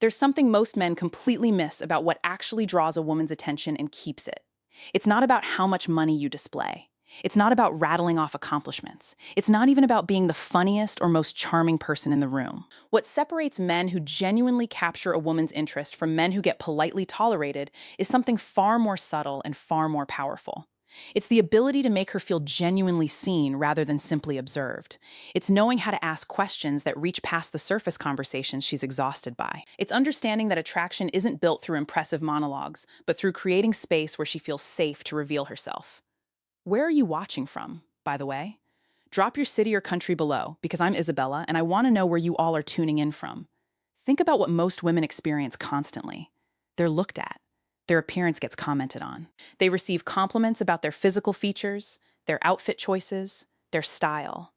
There's something most men completely miss about what actually draws a woman's attention and keeps it. It's not about how much money you display. It's not about rattling off accomplishments. It's not even about being the funniest or most charming person in the room. What separates men who genuinely capture a woman's interest from men who get politely tolerated is something far more subtle and far more powerful. It's the ability to make her feel genuinely seen rather than simply observed. It's knowing how to ask questions that reach past the surface conversations she's exhausted by. It's understanding that attraction isn't built through impressive monologues, but through creating space where she feels safe to reveal herself. Where are you watching from, by the way? Drop your city or country below, because I'm Isabella and I want to know where you all are tuning in from. Think about what most women experience constantly. They're looked at. Their appearance gets commented on. They receive compliments about their physical features, their outfit choices, their style.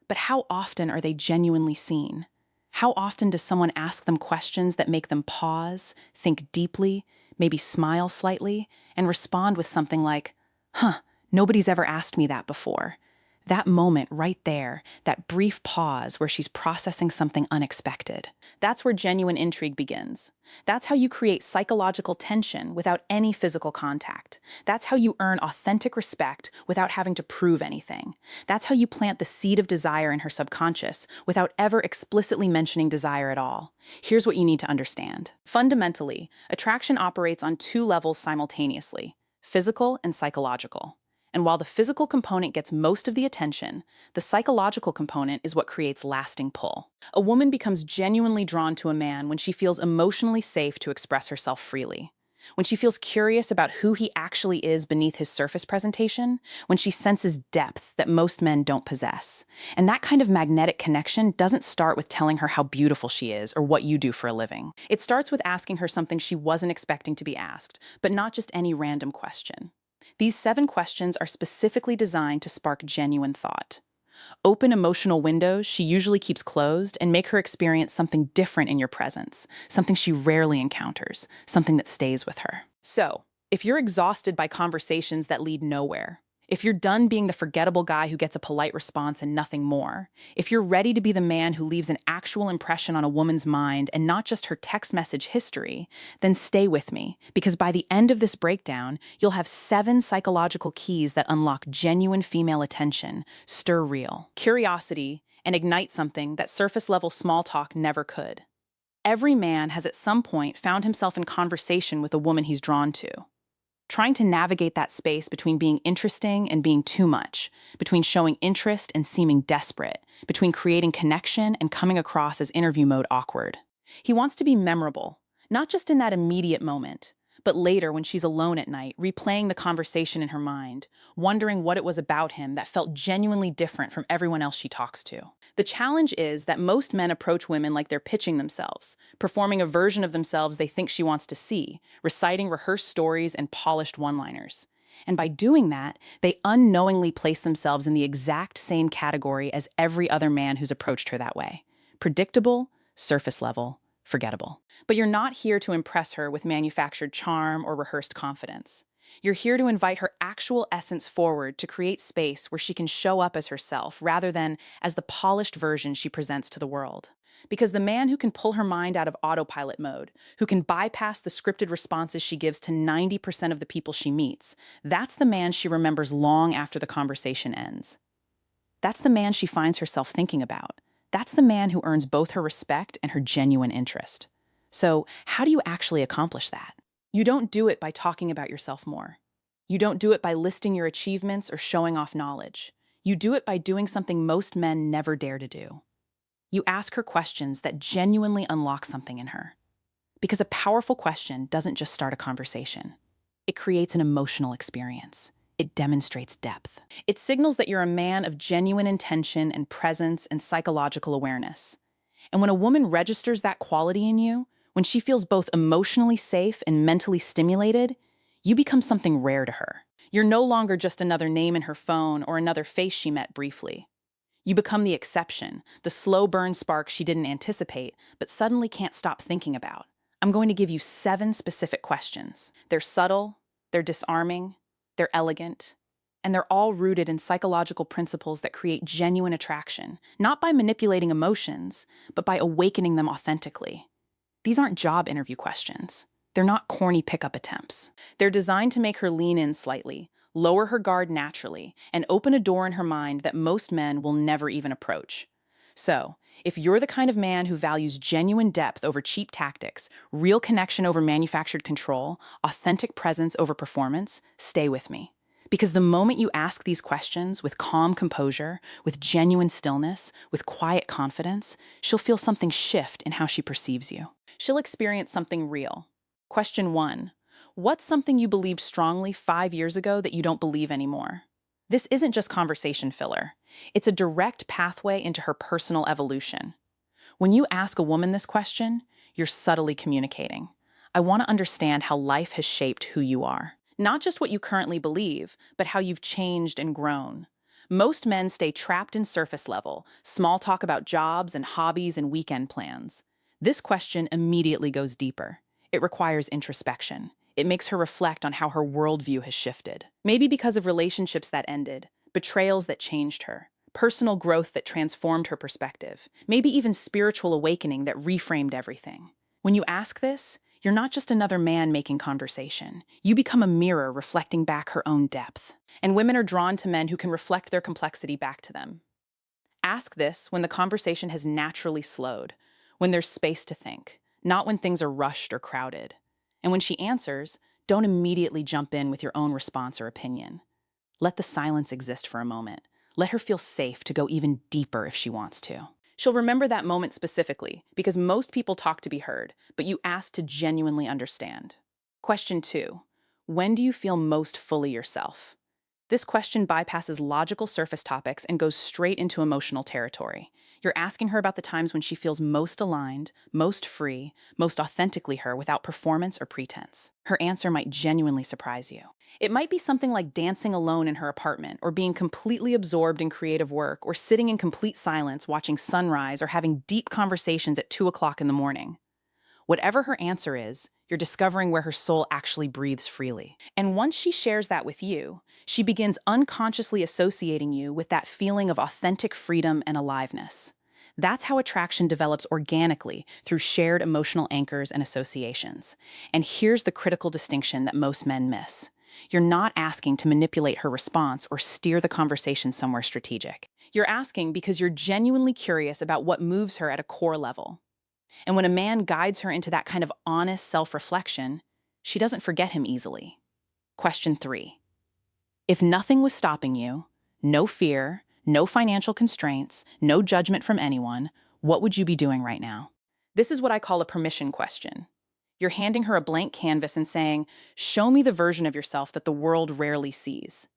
But how often are they genuinely seen? How often does someone ask them questions that make them pause, think deeply, maybe smile slightly, and respond with something like, "Huh, nobody's ever asked me that before." That moment right there, that brief pause where she's processing something unexpected. That's where genuine intrigue begins. That's how you create psychological tension without any physical contact. That's how you earn authentic respect without having to prove anything. That's how you plant the seed of desire in her subconscious without ever explicitly mentioning desire at all. Here's what you need to understand. Fundamentally, attraction operates on two levels simultaneously: physical and psychological. And while the physical component gets most of the attention, the psychological component is what creates lasting pull. A woman becomes genuinely drawn to a man when she feels emotionally safe to express herself freely. When she feels curious about who he actually is beneath his surface presentation, when she senses depth that most men don't possess. And that kind of magnetic connection doesn't start with telling her how beautiful she is or what you do for a living. It starts with asking her something she wasn't expecting to be asked, but not just any random question. These 7 questions are specifically designed to spark genuine thought. Open emotional windows she usually keeps closed and make her experience something different in your presence, something she rarely encounters, something that stays with her. So, if you're exhausted by conversations that lead nowhere, if you're done being the forgettable guy who gets a polite response and nothing more, if you're ready to be the man who leaves an actual impression on a woman's mind and not just her text message history, then stay with me, because by the end of this breakdown, you'll have 7 psychological keys that unlock genuine female attention, stir real curiosity, and ignite something that surface-level small talk never could. Every man has at some point found himself in conversation with a woman he's drawn to. Trying to navigate that space between being interesting and being too much, between showing interest and seeming desperate, between creating connection and coming across as interview mode awkward. He wants to be memorable, not just in that immediate moment, but later when she's alone at night, replaying the conversation in her mind, wondering what it was about him that felt genuinely different from everyone else she talks to. The challenge is that most men approach women like they're pitching themselves, performing a version of themselves they think she wants to see, reciting rehearsed stories and polished one-liners. And by doing that, they unknowingly place themselves in the exact same category as every other man who's approached her that way. Predictable, surface level, forgettable. But you're not here to impress her with manufactured charm or rehearsed confidence. You're here to invite her actual essence forward to create space where she can show up as herself rather than as the polished version she presents to the world. Because the man who can pull her mind out of autopilot mode, who can bypass the scripted responses she gives to 90% of the people she meets, that's the man she remembers long after the conversation ends. That's the man she finds herself thinking about. That's the man who earns both her respect and her genuine interest. So, how do you actually accomplish that? You don't do it by talking about yourself more. You don't do it by listing your achievements or showing off knowledge. You do it by doing something most men never dare to do. You ask her questions that genuinely unlock something in her. Because a powerful question doesn't just start a conversation. It creates an emotional experience. It demonstrates depth. It signals that you're a man of genuine intention and presence and psychological awareness. And when a woman registers that quality in you, when she feels both emotionally safe and mentally stimulated, you become something rare to her. You're no longer just another name in her phone or another face she met briefly. You become the exception, the slow burn spark she didn't anticipate, but suddenly can't stop thinking about. I'm going to give you 7 specific questions. They're subtle, they're disarming, they're elegant, and they're all rooted in psychological principles that create genuine attraction, not by manipulating emotions, but by awakening them authentically. These aren't job interview questions. They're not corny pickup attempts. They're designed to make her lean in slightly, lower her guard naturally, and open a door in her mind that most men will never even approach. So, if you're the kind of man who values genuine depth over cheap tactics, real connection over manufactured control, authentic presence over performance, stay with me. Because the moment you ask these questions with calm composure, with genuine stillness, with quiet confidence, she'll feel something shift in how she perceives you. She'll experience something real. Question 1. What's something you believed strongly 5 years ago that you don't believe anymore? This isn't just conversation filler. It's a direct pathway into her personal evolution. When you ask a woman this question, you're subtly communicating. I want to understand how life has shaped who you are. Not just what you currently believe, but how you've changed and grown. Most men stay trapped in surface level, small talk about jobs and hobbies and weekend plans. This question immediately goes deeper. It requires introspection. It makes her reflect on how her worldview has shifted. Maybe because of relationships that ended, betrayals that changed her, personal growth that transformed her perspective, maybe even spiritual awakening that reframed everything. When you ask this, you're not just another man making conversation. You become a mirror reflecting back her own depth. And women are drawn to men who can reflect their complexity back to them. Ask this when the conversation has naturally slowed, when there's space to think, not when things are rushed or crowded. And when she answers, don't immediately jump in with your own response or opinion. Let the silence exist for a moment. Let her feel safe to go even deeper if she wants to. She'll remember that moment specifically because most people talk to be heard, but you ask to genuinely understand. Question 2. When do you feel most fully yourself? This question bypasses logical surface topics and goes straight into emotional territory. You're asking her about the times when she feels most aligned, most free, most authentically her without performance or pretense. Her answer might genuinely surprise you. It might be something like dancing alone in her apartment, or being completely absorbed in creative work, or sitting in complete silence watching sunrise, or having deep conversations at 2 o'clock in the morning. Whatever her answer is, you're discovering where her soul actually breathes freely. And once she shares that with you, she begins unconsciously associating you with that feeling of authentic freedom and aliveness. That's how attraction develops organically through shared emotional anchors and associations. And here's the critical distinction that most men miss. You're not asking to manipulate her response or steer the conversation somewhere strategic. You're asking because you're genuinely curious about what moves her at a core level. And when a man guides her into that kind of honest self-reflection, she doesn't forget him easily. Question 3. If nothing was stopping you, no fear, no financial constraints, no judgment from anyone, what would you be doing right now? This is what I call a permission question. You're handing her a blank canvas and saying, show me the version of yourself that the world rarely sees.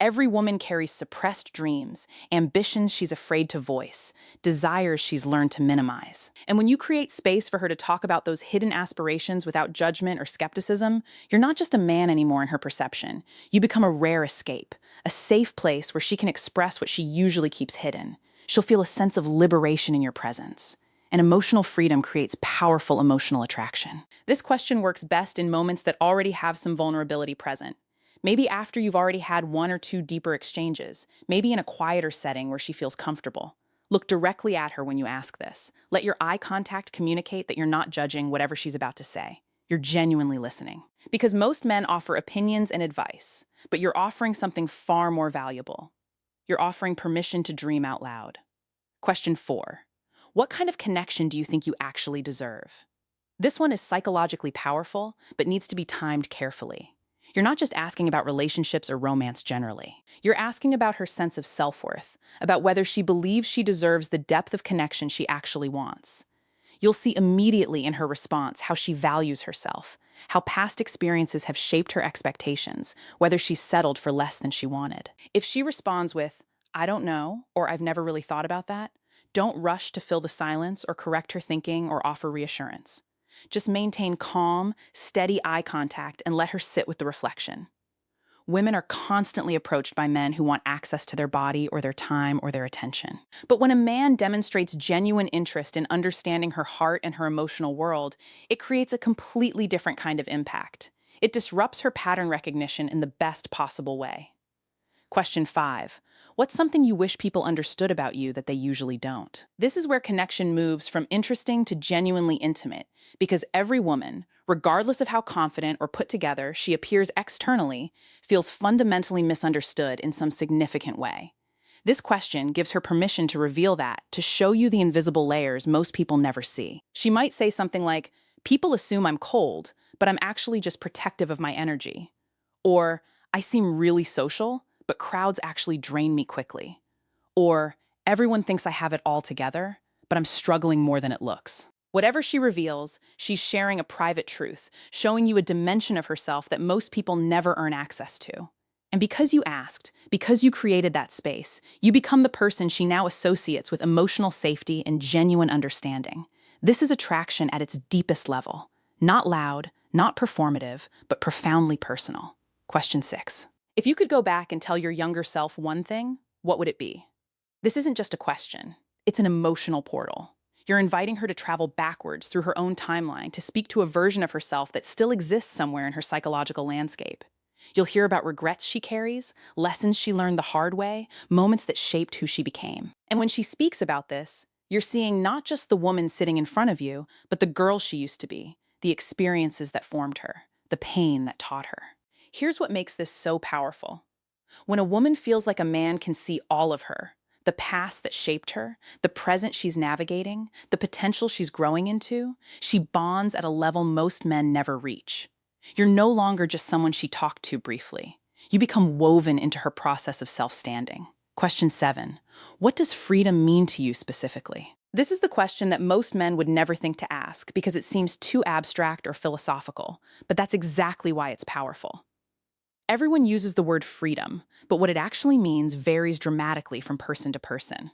Every woman carries suppressed dreams, ambitions she's afraid to voice, desires she's learned to minimize. And when you create space for her to talk about those hidden aspirations without judgment or skepticism, you're not just a man anymore in her perception. You become a rare escape, a safe place where she can express what she usually keeps hidden. She'll feel a sense of liberation in your presence. And emotional freedom creates powerful emotional attraction. This question works best in moments that already have some vulnerability present. Maybe after you've already had 1 or 2 deeper exchanges, maybe in a quieter setting where she feels comfortable. Look directly at her when you ask this. Let your eye contact communicate that you're not judging whatever she's about to say. You're genuinely listening. Because most men offer opinions and advice, but you're offering something far more valuable. You're offering permission to dream out loud. Question 4. What kind of connection do you think you actually deserve? This one is psychologically powerful, but needs to be timed carefully. You're not just asking about relationships or romance generally. You're asking about her sense of self-worth, about whether she believes she deserves the depth of connection she actually wants. You'll see immediately in her response how she values herself, how past experiences have shaped her expectations, whether she's settled for less than she wanted. If she responds with, I don't know, or I've never really thought about that, don't rush to fill the silence or correct her thinking or offer reassurance. Just maintain calm, steady eye contact and let her sit with the reflection. Women are constantly approached by men who want access to their body or their time or their attention. But when a man demonstrates genuine interest in understanding her heart and her emotional world, it creates a completely different kind of impact. It disrupts her pattern recognition in the best possible way. Question 5. What's something you wish people understood about you that they usually don't? This is where connection moves from interesting to genuinely intimate, because every woman, regardless of how confident or put together she appears externally, feels fundamentally misunderstood in some significant way. This question gives her permission to reveal that, to show you the invisible layers most people never see. She might say something like, "People assume I'm cold, but I'm actually just protective of my energy." Or, "I seem really social, but crowds actually drain me quickly." Or, "Everyone thinks I have it all together, but I'm struggling more than it looks." Whatever she reveals, she's sharing a private truth, showing you a dimension of herself that most people never earn access to. And because you asked, because you created that space, you become the person she now associates with emotional safety and genuine understanding. This is attraction at its deepest level. Not loud, not performative, but profoundly personal. Question 6. If you could go back and tell your younger self one thing, what would it be? This isn't just a question. It's an emotional portal. You're inviting her to travel backwards through her own timeline to speak to a version of herself that still exists somewhere in her psychological landscape. You'll hear about regrets she carries, lessons she learned the hard way, moments that shaped who she became. And when she speaks about this, you're seeing not just the woman sitting in front of you, but the girl she used to be, the experiences that formed her, the pain that taught her. Here's what makes this so powerful. When a woman feels like a man can see all of her, the past that shaped her, the present she's navigating, the potential she's growing into, she bonds at a level most men never reach. You're no longer just someone she talked to briefly. You become woven into her process of self-standing. Question 7. What does freedom mean to you specifically? This is the question that most men would never think to ask because it seems too abstract or philosophical, but that's exactly why it's powerful. Everyone uses the word freedom, but what it actually means varies dramatically from person to person.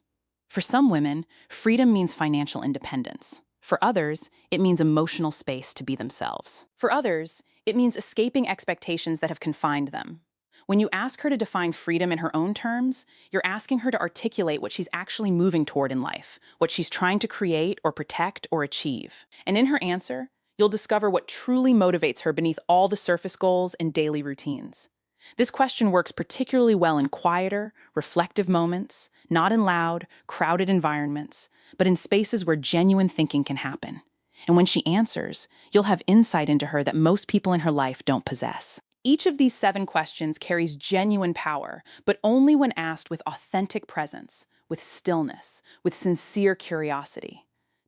For some women, freedom means financial independence. For others, it means emotional space to be themselves. For others, it means escaping expectations that have confined them. When you ask her to define freedom in her own terms, you're asking her to articulate what she's actually moving toward in life, what she's trying to create or protect or achieve. And in her answer, you'll discover what truly motivates her beneath all the surface goals and daily routines. This question works particularly well in quieter, reflective moments, not in loud, crowded environments, but in spaces where genuine thinking can happen. And when she answers, you'll have insight into her that most people in her life don't possess. Each of these 7 questions carries genuine power, but only when asked with authentic presence, with stillness, with sincere curiosity.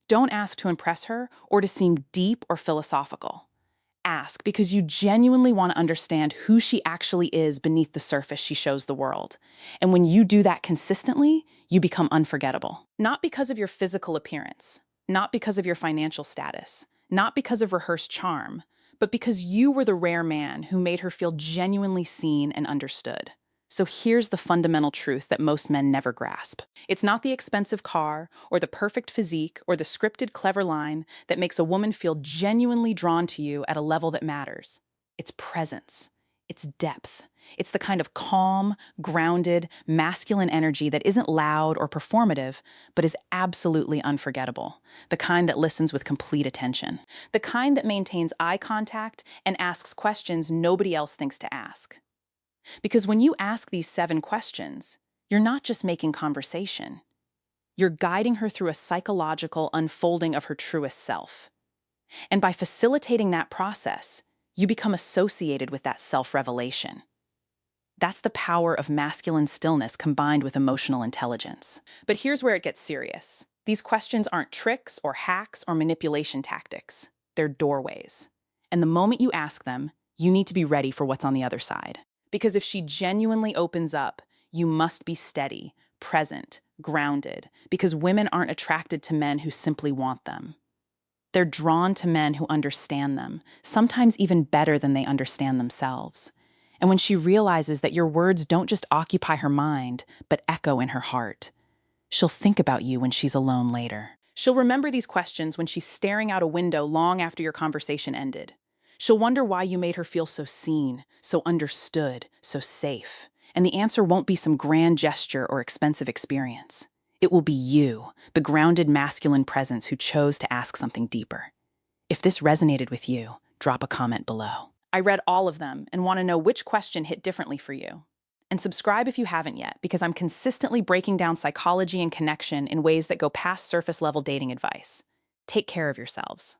Don't ask to impress her or to seem deep or philosophical. Ask because you genuinely want to understand who she actually is beneath the surface she shows the world. And when you do that consistently, you become unforgettable. Not because of your physical appearance, not because of your financial status, not because of rehearsed charm, but because you were the rare man who made her feel genuinely seen and understood. So here's the fundamental truth that most men never grasp. It's not the expensive car, or the perfect physique, or the scripted clever line that makes a woman feel genuinely drawn to you at a level that matters. It's presence. It's depth. It's the kind of calm, grounded, masculine energy that isn't loud or performative, but is absolutely unforgettable. The kind that listens with complete attention. The kind that maintains eye contact and asks questions nobody else thinks to ask. Because when you ask these 7 questions, you're not just making conversation. You're guiding her through a psychological unfolding of her truest self. And by facilitating that process, you become associated with that self-revelation. That's the power of masculine stillness combined with emotional intelligence. But here's where it gets serious. These questions aren't tricks or hacks or manipulation tactics. They're doorways. And the moment you ask them, you need to be ready for what's on the other side. Because if she genuinely opens up, you must be steady, present, grounded, because women aren't attracted to men who simply want them. They're drawn to men who understand them, sometimes even better than they understand themselves. And when she realizes that your words don't just occupy her mind, but echo in her heart, she'll think about you when she's alone later. She'll remember these questions when she's staring out a window long after your conversation ended. She'll wonder why you made her feel so seen, so understood, so safe. And the answer won't be some grand gesture or expensive experience. It will be you, the grounded masculine presence who chose to ask something deeper. If this resonated with you, drop a comment below. I read all of them and want to know which question hit differently for you. And subscribe if you haven't yet, because I'm consistently breaking down psychology and connection in ways that go past surface level dating advice. Take care of yourselves.